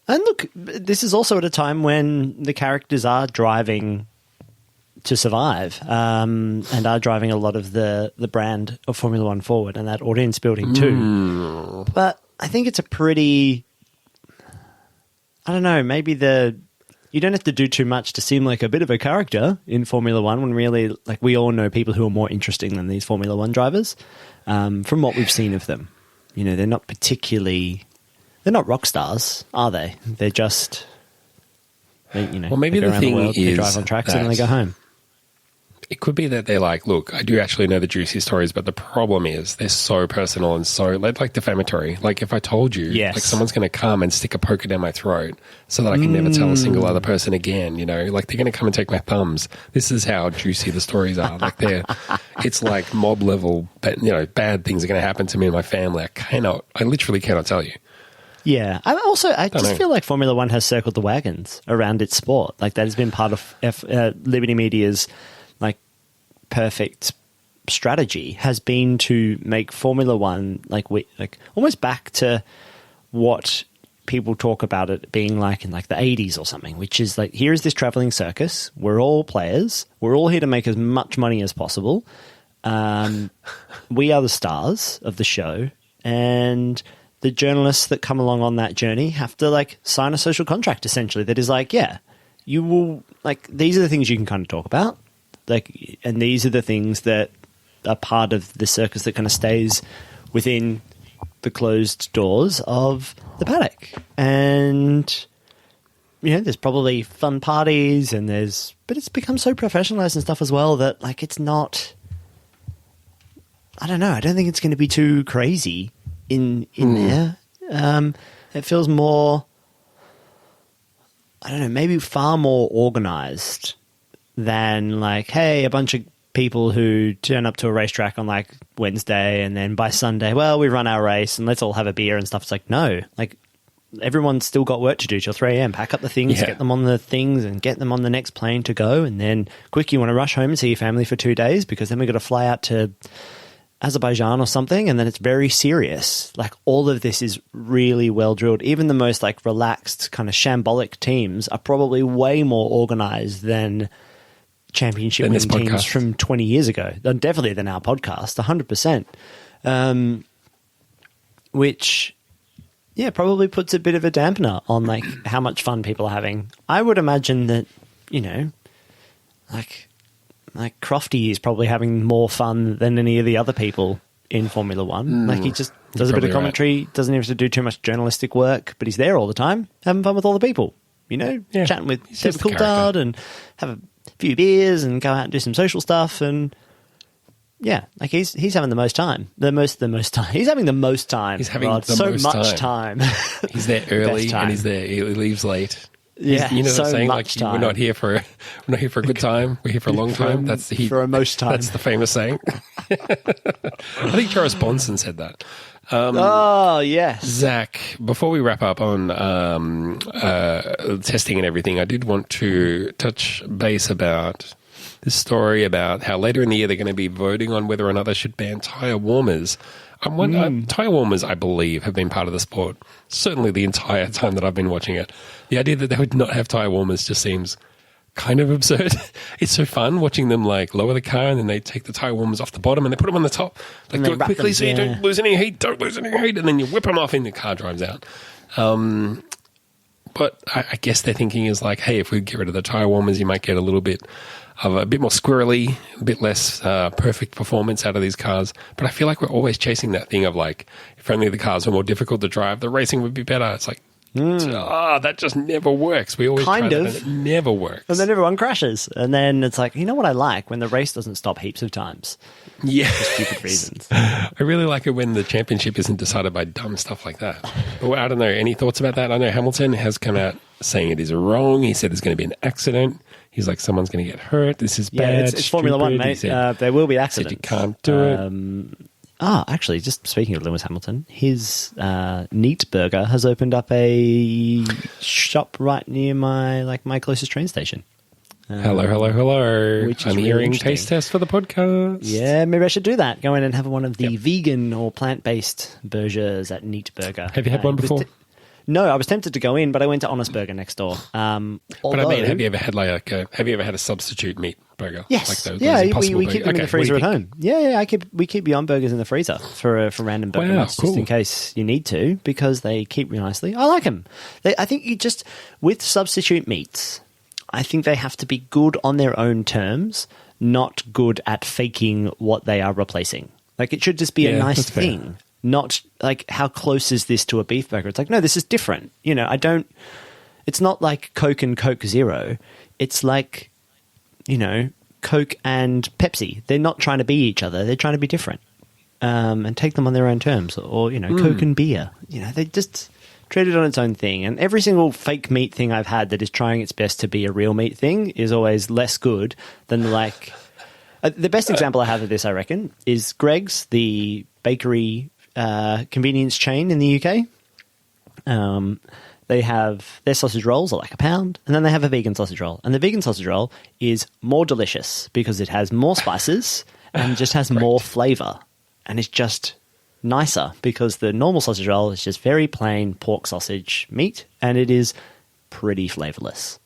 And look, this is also at a time when the characters are driving to survive, and are driving a lot of the brand of Formula One forward and that audience building too. But I think it's a pretty, I don't know, maybe you don't have to do too much to seem like a bit of a character in Formula One, when really, like, we all know people who are more interesting than these Formula One drivers, from what we've seen of them. They're not particularly... They're not rock stars, are they? They're just, well, maybe they go the thing the world, is they drive on tracks and then they go home. It could be that they're like, look, I do actually know the juicy stories, but the problem is they're so personal and so, like, defamatory. Like, if I told you, yes, like, someone's going to come and stick a poker down my throat so that I can never tell a single other person again, like, they're going to come and take my thumbs. This is how juicy the stories are. Like, it's like mob level, but, bad things are going to happen to me and my family. I literally cannot tell you. Yeah. I just feel like Formula One has circled the wagons around its sport. Like, that has been part of Liberty Media's, like, perfect strategy, has been to make Formula One like almost back to what people talk about it being like in like the 80s or something, which is like, here is this traveling circus. We're all players. We're all here to make as much money as possible. We are the stars of the show, and the journalists that come along on that journey have to like sign a social contract essentially that is like, yeah, you will like, these are the things you can kind of talk about, like, and these are the things that are part of the circus that kind of stays within the closed doors of the paddock. And you know, there's probably fun parties and but it's become so professionalized and stuff as well that like, it's not, I don't know, I don't think it's going to be too crazy in there. It feels more, I don't know, maybe far more organized than like, hey, a bunch of people who turn up to a racetrack on like Wednesday and then by Sunday, well, we run our race and let's all have a beer and stuff. It's like, no, like everyone's still got work to do till 3 a.m. Pack up the things, get them on the things and get them on the next plane to go. And then quick, you want to rush home and see your family for 2 days because then we've got to fly out to Azerbaijan or something. And then it's very serious. Like all of this is really well drilled. Even the most like relaxed kind of shambolic teams are probably way more organized than championship winning teams from 20 years ago. Definitely than our podcast, 100%. Which, yeah, probably puts a bit of a dampener on like how much fun people are having. I would imagine that, you know, like Crofty is probably having more fun than any of the other people in Formula One. Like he just does a bit of commentary, doesn't have to do too much journalistic work, but he's there all the time, having fun with all the people, you know, chatting with David Coulthard and have a few beers and go out and do some social stuff. And yeah, like he's having the most time. The most time. He's having the most time. He's having so much time. He's there early and he's there. He leaves late. Yeah, you know so what I'm saying? much Like time. We're not here for a good time. We're here for a long time. For a most time. That's the famous saying. I think Charles Bonson said that. Oh yes, Zach. Before we wrap up on testing and everything, I did want to touch base about this story about how later in the year they're going to be voting on whether or not they should ban tire warmers. Tire warmers, I believe, have been part of the sport certainly the entire time that I've been watching it. The idea that they would not have tire warmers just seems kind of absurd. It's so fun watching them like lower the car and then they take the tire warmers off the bottom and they put them on the top. Like do it quickly so you don't lose any heat. Don't lose any heat, and then you whip them off and the car drives out. But I guess their thinking is like, hey, if we get rid of the tire warmers, you might get a little bit of a bit more squirrely, a bit less perfect performance out of these cars. But I feel like we're always chasing that thing of like, if only the cars were more difficult to drive, the racing would be better. It's like, that just never works. We always try that and it never works. And then everyone crashes. And then it's like, you know what I like? When the race doesn't stop heaps of times. Yeah. For stupid reasons. I really like it when the championship isn't decided by dumb stuff like that. But I don't know. Any thoughts about that? I know Hamilton has come out saying it is wrong. He said there's going to be an accident. He's like, someneat going to get hurt. This is bad. Yeah, it's Formula One, mate. There will be accidents. You can't do it. Actually, just speaking of Lewis Hamilton, his Neat Burger has opened up a shop right near my closest train station. Hello. Which is I'm really hearing taste test for the podcast. Yeah, maybe I should do that. Go in and have one of the vegan or plant-based burgers at Neat Burger. Have you had one before? No, I was tempted to go in, but I went to Honest Burger next door. But I mean, have you ever had a substitute meat burger? Yes. Like those, yeah, those we keep them in the freezer at home. Yeah, we keep Beyond Burgers in the freezer for random burger nights, just in case you need to, because they keep me nicely. I like them. I think with substitute meats, I think they have to be good on their own terms, not good at faking what they are replacing. Like, it should just be a nice thing. Fair. Not like, how close is this to a beef burger? It's like, no, this is different. You know, it's not like Coke and Coke Zero. It's like, you know, Coke and Pepsi. They're not trying to be each other. They're trying to be different. And take them on their own terms. Or, you know, Coke and beer. You know, they just treat it on its own thing. And every single fake meat thing I've had that is trying its best to be a real meat thing is always less good than like... the best example I have of this, I reckon, is Greg's, the bakery convenience chain in the UK. They have their sausage rolls are like £1, and then they have a vegan sausage roll. And the vegan sausage roll is more delicious because it has more spices and just has more flavour. And it's just nicer because the normal sausage roll is just very plain pork sausage meat, and it is pretty flavorless.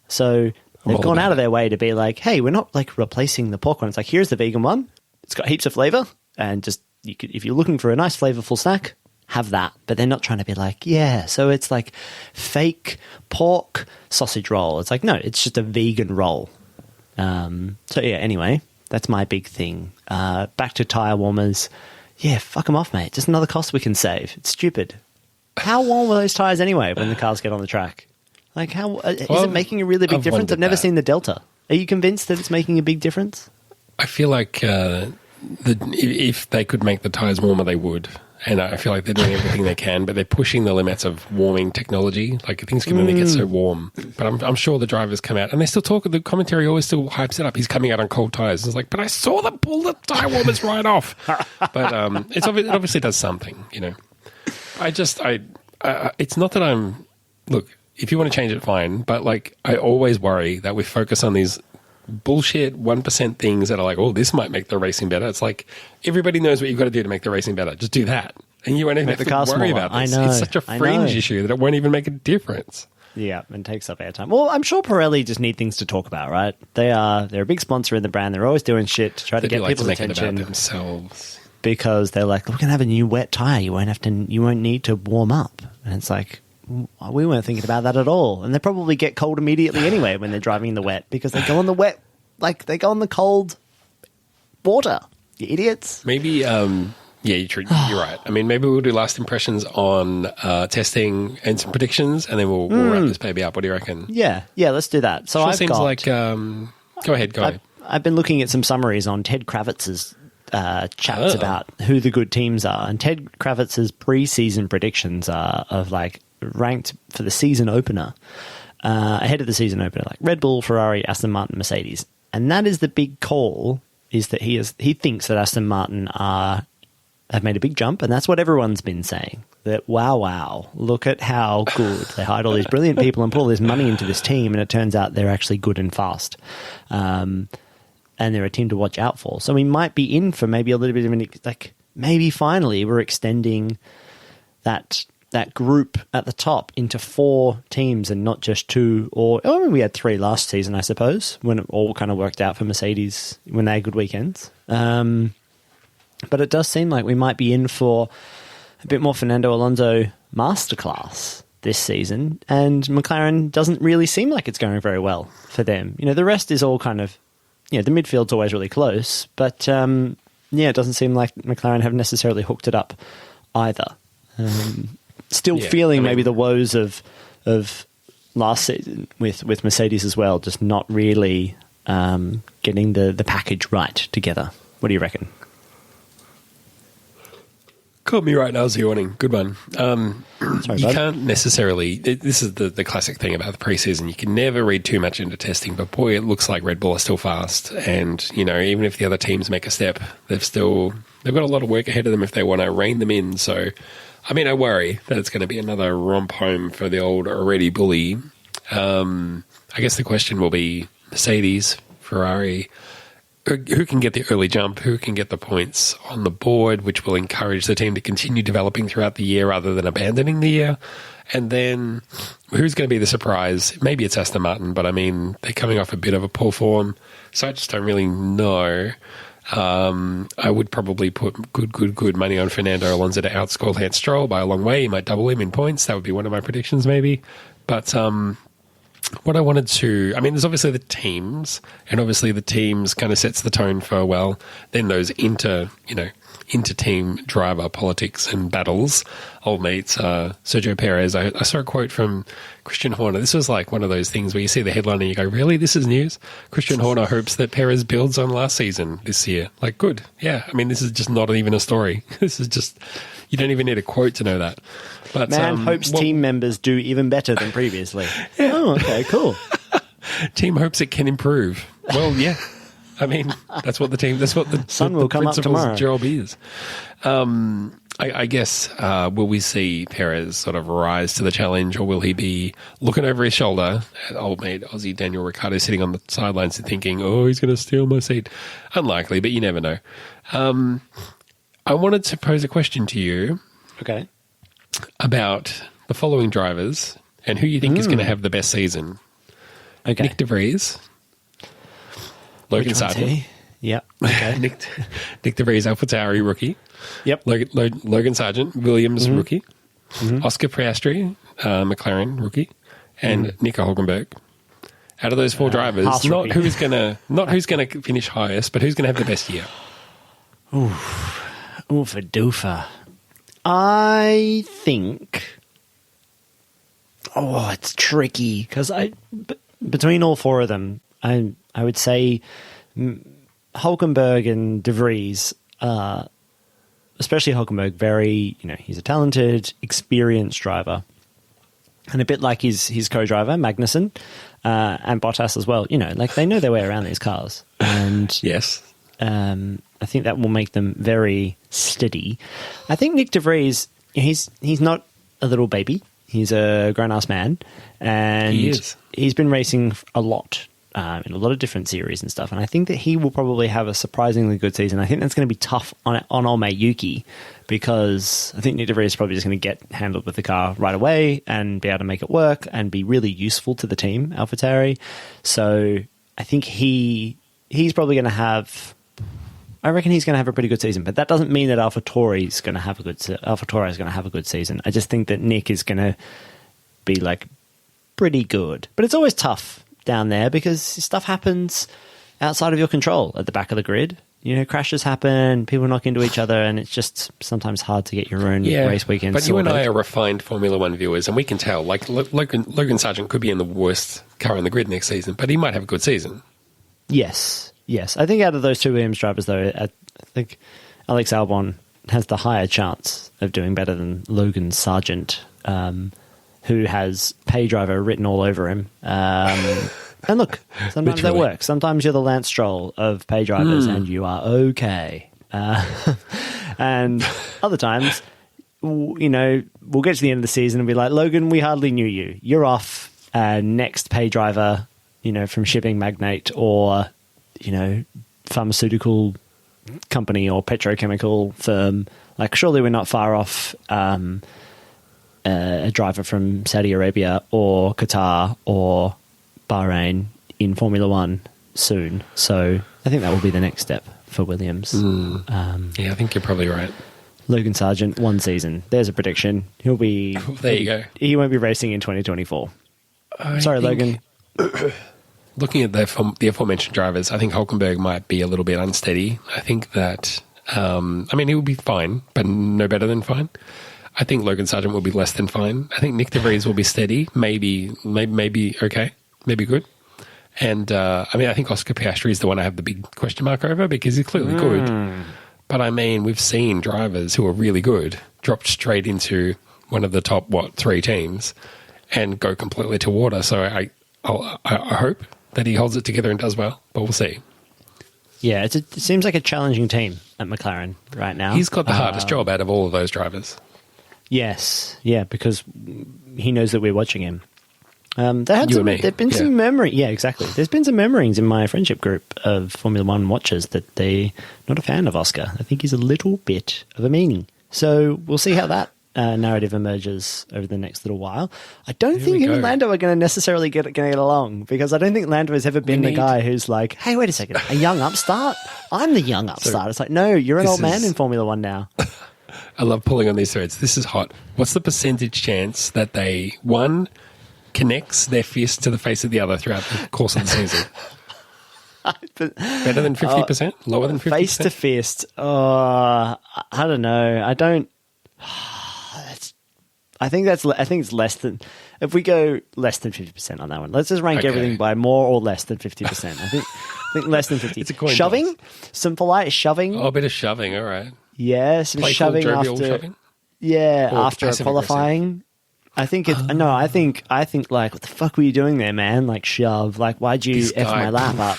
So they've gone out of their way to be like, hey, we're not like replacing the pork one. It's like, here's the vegan one. It's got heaps of flavor, and just if you're looking for a nice flavorful snack, have that. But they're not trying to be like, yeah, so it's like fake pork sausage roll. It's like, no, it's just a vegan roll. So yeah, anyway, that's my big thing. Back to tire warmers. Yeah, fuck them off, mate. Just another cost we can save. It's stupid. How warm were those tires anyway when the cars get on the track? Like, is it making a really big difference? I've never seen the Delta. Are you convinced that it's making a big difference? I feel like if they could make the tires warmer, they would. And I feel like they're doing everything they can, but they're pushing the limits of warming technology. Like, things can only get so warm. But I'm sure the drivers come out, and they still talk. The commentary always still hypes it up. He's coming out on cold tires. It's like, but I saw them pull the tire warmers right off. But it obviously does something, you know. It's not that I'm... Look, if you want to change it, fine. But, like, I always worry that we focus on these bullshit 1% things that are like, oh, this might make the racing better. It's like, everybody knows what you've got to do to make the racing better. Just do that. And you won't even have to worry about this. I know. It's such a fringe issue that it won't even make a difference. Yeah, and takes up airtime. Well, I'm sure Pirelli just need things to talk about, right? They're a big sponsor in the brand. They're always doing shit to try to get people's attention. It about themselves. Because they're like, we're going to have a new wet tire. You won't need to warm up. And it's like, we weren't thinking about that at all. And they probably get cold immediately anyway when they're driving in the wet, because they go on the wet. Like, they go on the cold water, you idiots. Maybe, yeah, you're right. I mean, maybe we'll do last impressions on testing and some predictions, and then we'll wrap this baby up. What do you reckon? Yeah, let's do that. So sure, seems like... go ahead. I've been looking at some summaries on Ted Kravitz's chats about who the good teams are. And Ted Kravitz's pre-season predictions are of, like, ranked for the season opener, ahead of the season opener, like Red Bull, Ferrari, Aston Martin, Mercedes. And that is the big call, is that he thinks that Aston Martin have made a big jump, and that's what everyone's been saying. That, wow, look at how good. They hired all these brilliant people and put all this money into this team, and it turns out they're actually good and fast. And they're a team to watch out for. So we might be in for maybe a little bit of maybe finally we're extending that group at the top into 4 teams and not just 2, we had 3 last season, I suppose, when it all kind of worked out for Mercedes when they had good weekends. But it does seem like we might be in for a bit more Fernando Alonso masterclass this season, and McLaren doesn't really seem like it's going very well for them. You know, the rest is all kind of, the midfield's always really close, but it doesn't seem like McLaren have necessarily hooked it up either. Feeling maybe the woes of last season with Mercedes as well, just not really getting the package right together. What do you reckon? Caught me right now, as yawning. Good one. Sorry, you bud. can't necessarily... This is the classic thing about the preseason. You can never read too much into testing, but boy, it looks like Red Bull are still fast. And, even if the other teams make a step, they've got a lot of work ahead of them if they want to rein them in. So, I mean, I worry that it's going to be another romp home for the old already bully. I guess the question will be Mercedes, Ferrari... Who can get the early jump? Who can get the points on the board, which will encourage the team to continue developing throughout the year rather than abandoning the year? And then who's going to be the surprise? Maybe it's Aston Martin, but I mean, they're coming off a bit of a poor form, so I just don't really know. I would probably put good money on Fernando Alonso to outscore Lance Stroll by a long way. He might double him in points. That would be one of my predictions, maybe. But what I wanted to... I mean, there's obviously the teams, and obviously the teams kind of sets the tone for, then those inter-team driver politics and battles. Old mates, Sergio Perez. I saw a quote from Christian Horner. This was like one of those things where you see the headline and you go, really? This is news? Christian Horner hopes that Perez builds on last season this year. Like, good. Yeah. I mean, this is just not even a story. This is just... You don't even need a quote to know that. But hopes team members do even better than previously. Yeah. Oh, okay, cool. Team hopes it can improve. Well, yeah. I mean, that's what the sun will come up tomorrow. Job is. I guess, will we see Perez sort of rise to the challenge, or will he be looking over his shoulder at old mate Aussie Daniel Ricciardo sitting on the sidelines and thinking, oh, he's going to steal my seat? Unlikely, but you never know. I wanted to pose a question to you Okay. about the following drivers and who you think is going to have the best season. Okay. Nick DeVries, Logan Sargent. Yep. Okay. Nick DeVries, AlphaTauri rookie. Yep. Logan Sargent, Williams rookie. Oscar Piastri, McLaren rookie, and Nico Hulkenberg. Out of those four drivers, Haas not rookie. who's gonna finish highest, but who's gonna have the best year. Oofa doofa. I think. Oh, it's tricky because between all four of them, I would say Hulkenberg and De Vries, especially Hulkenberg, he's a talented, experienced driver, and a bit like his co-driver Magnussen and Bottas as well. They know their way around these cars, and Yes. I think that will make them very steady. I think Nick De Vries, he's not a little baby. He's a grown-ass man, and He is. he's been racing a lot in a lot of different series and stuff. And I think that he will probably have a surprisingly good season. I think that's going to be tough on old mate Yuki, because I think Nick De Vries is probably just going to get handled with the car right away and be able to make it work and be really useful to the team, AlphaTauri. So I think he's probably going to have. I reckon he's going to have a pretty good season, but that doesn't mean that AlphaTauri is going to have a good season. I just think that Nick is going to be pretty good, but it's always tough down there because stuff happens outside of your control at the back of the grid. Crashes happen, people knock into each other, and it's just sometimes hard to get your own race weekend But sorted. you and I are refined Formula One viewers, and we can tell. Logan Sargent could be in the worst car on the grid next season, but he might have a good season. Yes. I think out of those two Williams drivers, though, I think Alex Albon has the higher chance of doing better than Logan Sargent, who has pay driver written all over him. And look, sometimes that Literally. works. Sometimes you're the Lance Stroll of pay drivers and you are okay. And other times, we'll get to the end of the season and be like, Logan, we hardly knew you. You're off. Next pay driver, from shipping magnate or, pharmaceutical company or petrochemical firm. Surely we're not far off a driver from Saudi Arabia or Qatar or Bahrain in Formula One soon. So I think that will be the next step for Williams. Yeah, I think you're probably right. Logan Sargent, one season. There's a prediction. He'll be... There you go. He won't be racing in 2024. Sorry, Logan. Looking at the aforementioned drivers, I think Hulkenberg might be a little bit unsteady. I think that, he will be fine, but no better than fine. I think Logan Sargent will be less than fine. I think Nick De Vries will be steady, maybe okay, maybe good. And, I think Oscar Piastri is the one I have the big question mark over because he's clearly good. But, we've seen drivers who are really good drop straight into one of the top, 3 teams and go completely to water. So I hope that he holds it together and does well, but we'll see. Yeah, it seems like a challenging team at McLaren right now. He's got the hardest job out of all of those drivers. Yes, yeah, because he knows that we're watching him. There've been some memory. Yeah, exactly. There's been some murmurings in my friendship group of Formula One watchers that they're not a fan of Oscar. I think he's a little bit of a meanie. So we'll see how that narrative emerges over the next little while. I don't think him and Lando are going to necessarily get along, because I don't think Lando has ever been the guy who's like, hey, wait a second, a young upstart? I'm the young upstart. It's like, no, you're an old man in Formula One now. I love pulling on these threads. This is hot. What's the percentage chance that one connects their fist to the face of the other throughout the course of the season? Better than 50%? Lower than 50%? Face to fist. I don't know. I don't. I think it's less than. If we go less than 50% on that one, let's just rank everything by more or less than 50%. I think less than 50. It's a coin shoving, toss. some polite shoving. Oh, a bit of shoving. All right. Yeah, some Playful, shoving jovial after. shoving? Yeah, Or after a qualifying. I think it's no. I think like, what the fuck were you doing there, man? Like, shove. Like, why'd you This f guy. my lap up,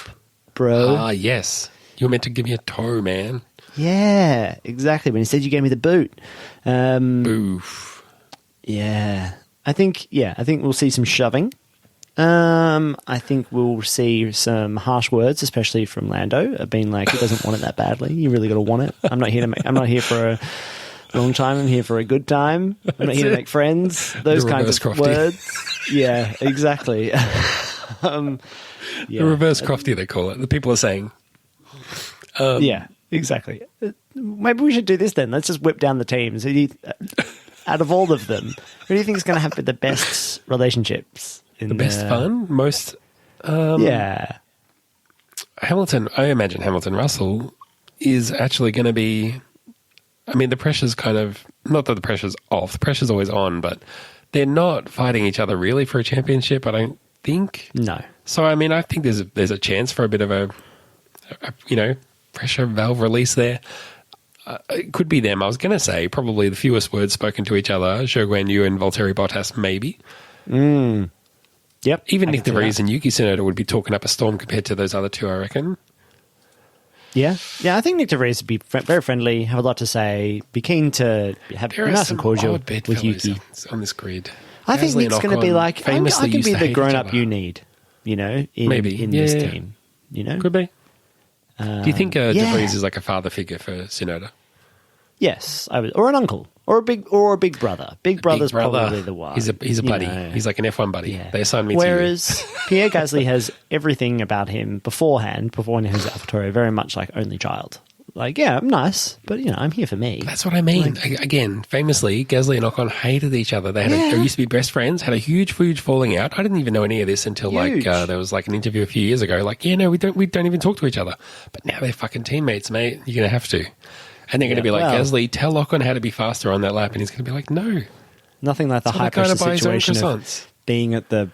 bro? Ah, yes. You were meant to give me a toe, man. Yeah, exactly. When instead you gave me the boot. Boof. Yeah, I think we'll see some shoving. I think we'll see some harsh words, especially from Lando, being like, he doesn't want it that badly. You really got to want it. I'm not here for a long time. I'm here for a good time. I'm not here to make friends. Those kinds of Crofty words. Yeah, exactly. The reverse crofty, they call it. The people are saying. Yeah, exactly. Maybe we should do this then. Let's just whip down the teams. Out of all of them, who do you think is going to have the best relationships? The best fun? Most... yeah. Hamilton, I imagine Hamilton Russell is actually going to be... I mean, the pressure's kind of... Not that the pressure's off. The pressure's always on, but they're not fighting each other really for a championship, I don't think. No. So, I mean, I think there's a chance for a bit of a pressure valve release there. It could be them. I was going to say probably the fewest words spoken to each other, Zhou Guan Yu and Valtteri Bottas, maybe. Yep. Even Nick DeVries and Yuki Tsunoda would be talking up a storm compared to those other two, I reckon. Yeah. Yeah, I think Nick DeVries would be very friendly, have a lot to say, be keen to have nice and cordial with Yuki. On this grid. I think Nick's going to be like, I can be the grown-up you need, in this team. Could be. Do you think DeVries is like a father figure for Tsunoda? Yes, or an uncle, or a big brother. Big brother's probably the one. He's a buddy. He's like an F1 buddy. Yeah. They assigned me Whereas to you. Pierre Gasly has everything about him beforehand his AlphaTauri, very much like only child. Like, yeah, I'm nice, but I'm here for me. That's what I mean. Again, famously, Gasly and Ocon hated each other. They used to be best friends, had a huge falling out. I didn't even know any of this until there was like an interview a few years ago. Like, we don't even talk to each other. But now they're fucking teammates, mate. You're gonna have to. And they're going to be like, Gasly, tell Ocon how to be faster on that lap. And he's going to be like, no. Nothing like the high-pressure situation of being at the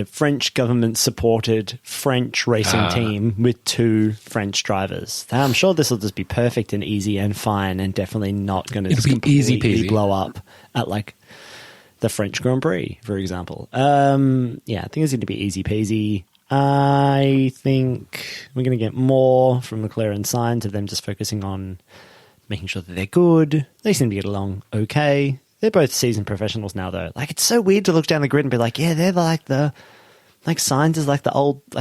French government-supported French racing team with two French drivers. I'm sure this will just be perfect and easy and fine and definitely not going to just completely blow up at, like, the French Grand Prix, for example. I think it's going to be easy peasy. I think we're going to get more from McLaren signs of them just focusing on making sure that they're good. They seem to get along okay. They're both seasoned professionals now, though. Like, it's so weird to look down the grid and be like, yeah, they're like Sainz is like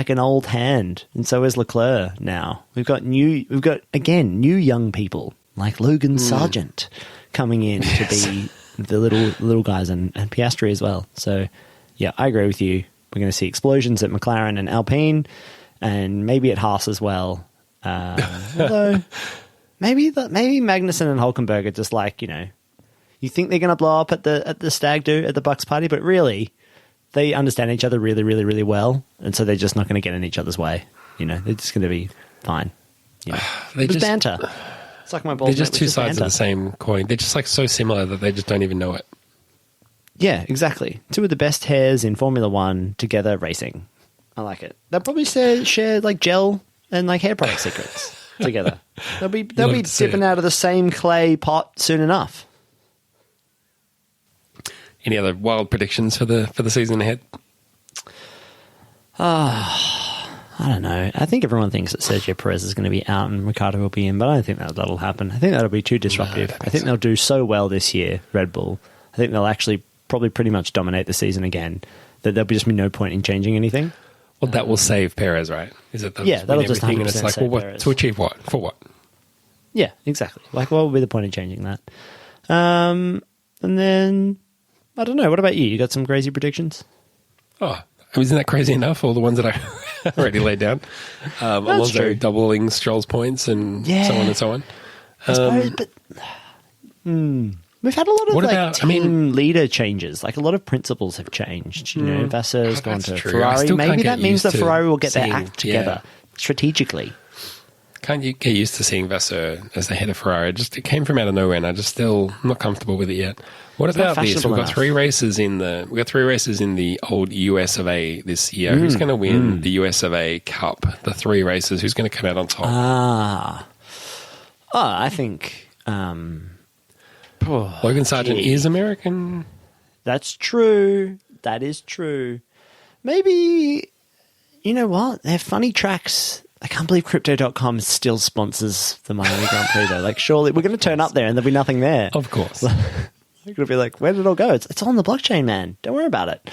an old hand, and so is Leclerc now. We've got new young people like Logan Sargent coming in to be the little guys, and Piastri as well. So, yeah, I agree with you. We're going to see explosions at McLaren and Alpine, and maybe at Haas as well. Although maybe Magnussen and Hulkenberg are just like, you think they're going to blow up at the stag do at the Bucks party, but really they understand each other really, really, really well, and so they're just not going to get in each other's way. They're just going to be fine. It's banter. It's like my ball. They're just two sides of the same coin. They're just like so similar that they just don't even know it. Yeah, exactly. Two of the best hairs in Formula One together racing. I like it. They'll probably share like gel and like hair product secrets together. They'll be dipping out of the same clay pot soon enough. Any other wild predictions for the season ahead? I don't know. I think everyone thinks that Sergio Perez is going to be out and Ricciardo will be in, but I don't think that'll happen. I think that'll be too disruptive. I think they'll do so well this year, Red Bull. I think they'll actually probably pretty much dominate the season again, that there'll just be no point in changing anything. Well, that will save Perez, right? Is it? That'll just 100% and it's like, to achieve what? For what? Yeah, exactly. Like, what would be the point in changing that? And then, I don't know. What about you? You got some crazy predictions? Oh, isn't that crazy enough? All the ones that I already laid down. Alonso doubling Stroll's points and so on and so on. I suppose, but we've had a lot of team leader changes. Like, a lot of principles have changed. Vassar's gone to Ferrari. Maybe that means that Ferrari will get their act together strategically. Can't you get used to seeing Vassar as the head of Ferrari? It came from out of nowhere, and I'm not comfortable with it yet. What about this? We've got 3 races in the old US of A this year. Who's going to win the US of A Cup? The 3 races. Who's going to come out on top? I think Logan Sargent is American. That's true. That is true. Maybe, you know what? They have funny tracks. I can't believe Crypto.com still sponsors the Miami Grand Prix, though. Like, surely we're going to turn up there and there'll be nothing there. Of course. They're going to be like, where did it all go? It's on the blockchain, man. Don't worry about it.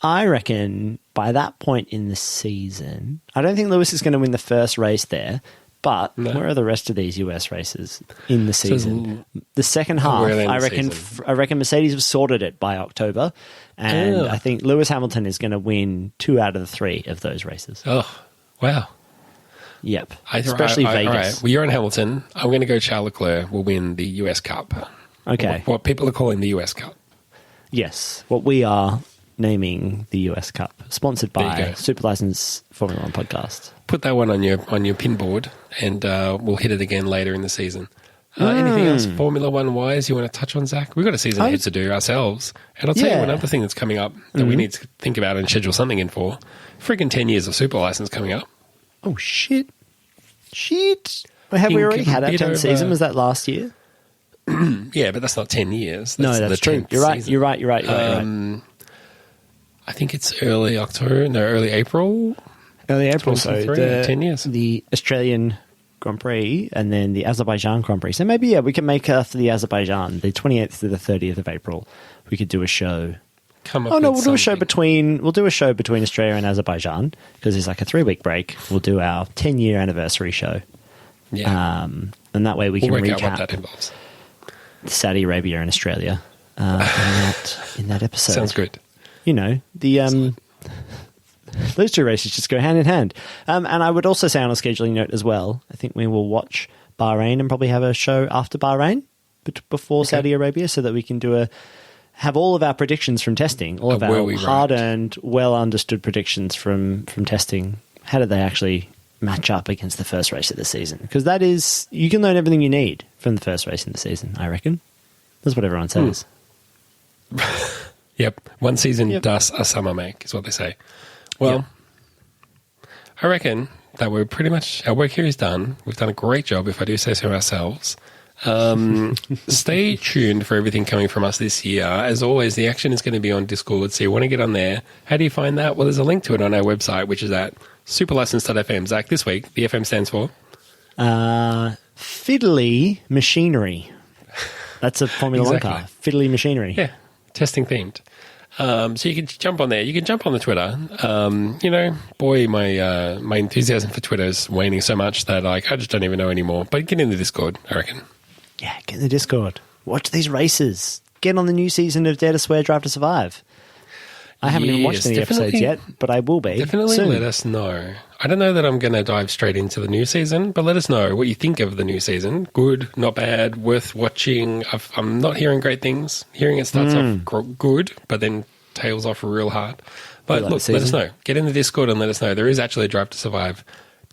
I reckon by that point in the season, I don't think Lewis is going to win the first race there. But where are the rest of these US races in the season? The second half, I reckon Mercedes have sorted it by October, and I think Lewis Hamilton is going to win 2 out of the 3 of those races. Oh, wow. Yep. Especially Vegas. All right. Well, you're in Hamilton. I'm going to go Charles Leclerc will win the US Cup. Okay. What people are calling the US Cup. Yes. What we are naming the US Cup, sponsored by Super License Formula One podcast. Put that one on your pin board, and we'll hit it again later in the season. Anything else Formula One wise you want to touch on, Zach? We've got a season ahead to do ourselves. And I'll tell you another thing that's coming up that we need to think about and schedule something in for. Freaking 10 years of Super License coming up. Oh, shit. Well, have we already had our 10th season? Was that last year? Yeah, but that's not 10 years. That's true. You're right. I think it's early April. Early April, so 10 years. The Australian Grand Prix and then the Azerbaijan Grand Prix. So maybe, we can make after the Azerbaijan, the 28th to the 30th of April, we could do a show. We'll do a show between Australia and Azerbaijan because there's like a 3-week break. We'll do our 10-year anniversary show. Yeah. And that way we can recap out what that involves. Saudi Arabia and Australia in that episode. Sounds good. You know, those 2 races just go hand in hand. And I would also say on a scheduling note as well, I think we will watch Bahrain and probably have a show after Bahrain before Saudi Arabia so that we can have all of our predictions from testing, all of our hard-earned, well-understood predictions from testing. How did they actually match up against the first race of the season? Because you can learn everything you need from the first race in the season, I reckon. That's what everyone says. Yep. One season does a summer make, is what they say. Well, I reckon that we're pretty much, our work here is done. We've done a great job, if I do say so ourselves. Stay tuned for everything coming from us this year. As always, the action is going to be on Discord, so you want to get on there. How do you find that? Well, there's a link to it on our website, which is at superlicense.fm. Zach, this week, the FM stands for? Fiddly Machinery. That's a Formula One car. Fiddly Machinery. Yeah, testing themed. So you can jump on there. You can jump on the Twitter. My enthusiasm for Twitter is waning so much that I just don't even know anymore. But get in the Discord, I reckon. Yeah, get in the Discord. Watch these races. Get on the new season of Dare to Swear, Drive to Survive. I haven't even watched any episodes yet, but I will be. Definitely soon. Let us know. I don't know that I'm going to dive straight into the new season, but let us know what you think of the new season. Good, not bad, worth watching. I'm not hearing great things. Hearing it starts off good, but then tails off real hard. But look, let us know. Get in the Discord and let us know. There is actually a Drive to Survive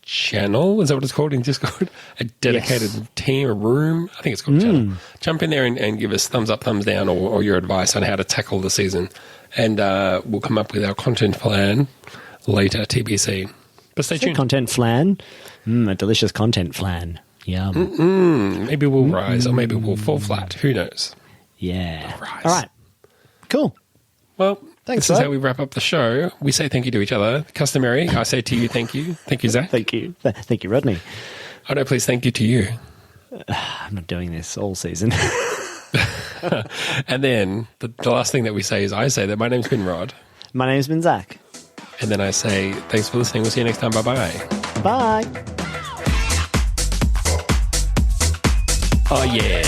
channel. Is that what it's called in Discord? A dedicated team, a room. I think it's called a channel. Jump in there and give us thumbs up, thumbs down, or your advice on how to tackle the season. And we'll come up with our content plan later, TBC. But stay tuned. Content flan. A delicious content flan. Yum. Maybe we'll rise or maybe we'll fall flat. Who knows? Yeah. All right. Cool. Well, this is how we wrap up the show. We say thank you to each other. Customary. I say to you, thank you. Thank you, Zach. Thank you. Thank you, Rodney. Oh, no, please thank you to you. I'm not doing this all season. And then the last thing that we say is I say that my name's been Rod. My name's been Zach. And then I say thanks for listening. We'll see you next time. Bye-bye. Bye. Oh, yeah.